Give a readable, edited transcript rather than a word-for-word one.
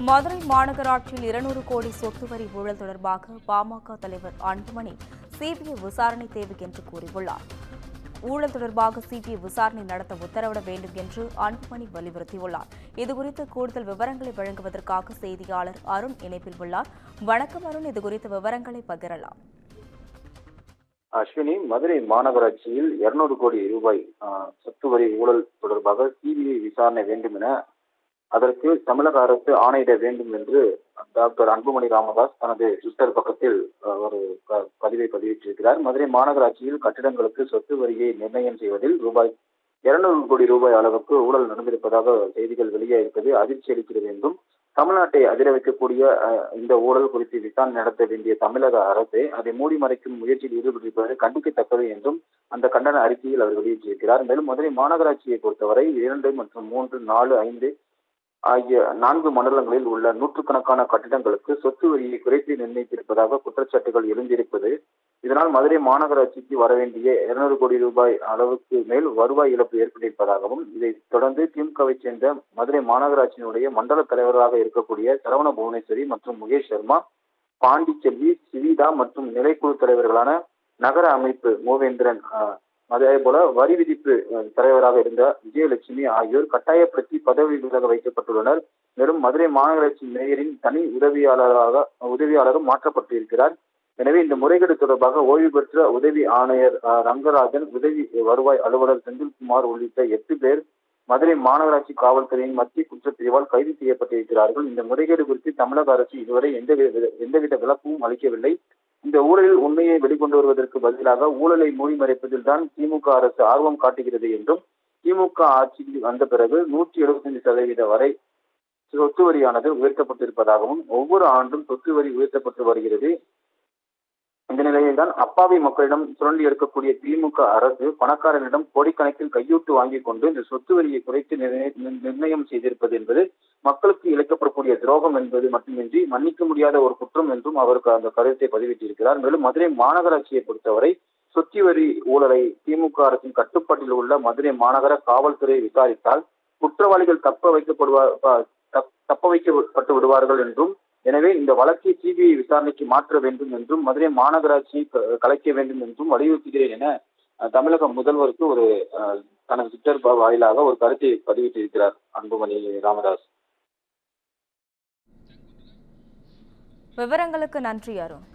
மதுரை மாநகராட்சியில் 200 கோடி சொத்து வரி ஊழல் தொடர்பாக பாமக தலைவர் அன்புமணி சிபிஐ விசாரணை தேவை என்று கூறியுள்ளார். ஊழல் தொடர்பாக சிபிஐ விசாரணை நடத்த உத்தரவிட வேண்டும் என்று அன்புமணி வலியுறுத்தியுள்ளார். இதுகுறித்து கூடுதல் விவரங்களை வழங்குவதற்காக செய்தியாளர் அருண் இணைப்பில் உள்ளார். வணக்கம் அருண், இதுகுறித்த விவரங்களை பகிரலாம். அஸ்வினி, மதுரை மாநகராட்சியில் 200 கோடி ரூபாய் சொத்து வரி ஊழல் தொடர்பாக சிபிஐ விசாரணை வேண்டும் என அதற்கு தமிழக அரசு ஆணையிட வேண்டும் என்று டாக்டர் அன்புமணி ராமதாஸ் தனது ட்விட்டர் பக்கத்தில் ஒரு பதிவை பதிவிட்டிருக்கிறார். மதுரை மாநகராட்சியில் கட்டிடங்களுக்கு சொத்து வரியை நிர்ணயம் செய்வதில் ரூபாய் 200 கோடி ரூபாய் அளவுக்கு ஊழல் நடந்திருப்பதாக செய்திகள் வெளியே இருப்பது அதிர்ச்சி அளிக்கிறது என்றும், தமிழ்நாட்டை அதிர வைக்கக்கூடிய இந்த ஊழல் குறித்து விசாரணை நடத்த வேண்டிய தமிழக அரசு அதை மூடி மறைக்கும் முயற்சியில் ஈடுபட்டிருப்பது கண்டிக்கத்தக்கது என்றும் அந்த கண்டன அறிக்கையில் அவர் வெளியிட்டிருக்கிறார். மேலும் மதுரை மாநகராட்சியை பொறுத்தவரை 2 மற்றும் 3, 4, 5 ஆகிய 4 மண்டலங்களில் உள்ள நூற்றுக்கணக்கான கட்டிடங்களுக்கு சொத்து வரியை குறைத்து நிர்ணயித்திருப்பதாக குற்றச்சாட்டுகள் எழுந்திருப்பது, இதனால் மதுரை மாநகராட்சிக்கு வர வேண்டிய 200 கோடி ரூபாய் அளவுக்கு மேல் வருவாய் இழப்பு ஏற்பட்டிருப்பதாகவும், இதைத் தொடர்ந்து திமுகவை சேர்ந்த மதுரை மாநகராட்சியினுடைய மண்டல தலைவராக இருக்கக்கூடிய சரவண புவனேஸ்வரி மற்றும் முகேஷ் சர்மா, பாண்டிச்செல்வி, சிவிதா மற்றும் நிலைக்குழு தலைவர்களான நகர அமைப்பு மூவேந்திரன், அதே போல வரி விதிப்பு தலைவராக இருந்த விஜயலட்சுமி ஆகியோர் கட்டாயப்படுத்தி பதவி விலக வைக்கப்பட்டுள்ளனர். மேலும் மதுரை மாநகராட்சி மேயரின் தனி உதவியாளரும் மாற்றப்பட்டிருக்கிறார். எனவே இந்த முறைகேடு தொடர்பாக ஓய்வு பெற்ற உதவி ஆணையர் ரங்கராஜன், உதவி வருவாய் அலுவலர் செந்தில்குமார் உள்ளிட்ட 8 பேர் மதுரை மாநகராட்சி காவல்துறையின் மத்திய குற்றப்பிரிவால் கைது செய்யப்பட்டிருக்கிறார்கள். இந்த முறைகேடு குறித்து தமிழக அரசு இதுவரை எந்தவித விளக்கமும் அளிக்கவில்லை. இந்த ஊழலில் உண்மையை வெளிக்கொண்டு வருவதற்கு பதிலாக ஊழலை மூடி மறைப்பதில் தான் திமுக அரசு ஆர்வம் காட்டுகிறது என்றும், திமுக ஆட்சிக்கு வந்த பிறகு 175% வரை சொத்து வரியானது உயர்த்தப்பட்டிருப்பதாகவும், ஒவ்வொரு ஆண்டும் சொத்து வரி உயர்த்தப்பட்டு வருகிறது. இந்த நிலையில் தான் அப்பாவி மக்களிடம் சுரண்டி எடுக்கக்கூடிய திமுக அரசு பணக்காரர்களிடம் கோடிக்கணக்கில் கையூட்டு வாங்கிக் கொண்டு இந்த சொத்து வரியை குறைத்து நிர்ணயம் செய்திருப்பது என்பது மக்களுக்கு இழைக்கப்படக்கூடிய துரோகம் என்பது மட்டுமின்றி மன்னிக்க முடியாத ஒரு குற்றம் என்றும் அவருக்கு அந்த கருத்தை பதிவிட்டிருக்கிறார். மேலும் மதுரை மாநகராட்சியை பொறுத்தவரை சொத்து வரி ஊழலை திமுக அரசின் கட்டுப்பாட்டில் உள்ள மதுரை மாநகர காவல்துறை விசாரித்தால் குற்றவாளிகள் தப்ப வைக்கப்பட்டு விடுவார்கள் என்றும், எனவே இந்த வழக்கை சிபிஐ விசாரணைக்கு மாற்ற வேண்டும் என்றும், மதுரை மாநகராட்சியை கலைக்க வேண்டும் என்றும் வலியுறுத்துகிறேன் என தமிழக முதல்வருக்கு ஒரு தனது ட்விட்டர் வாயிலாக ஒரு கருத்தை பதிவிட்டிருக்கிறார் அன்புமணி ராமதாஸ். விவரங்களுக்கு நன்றி அருண்.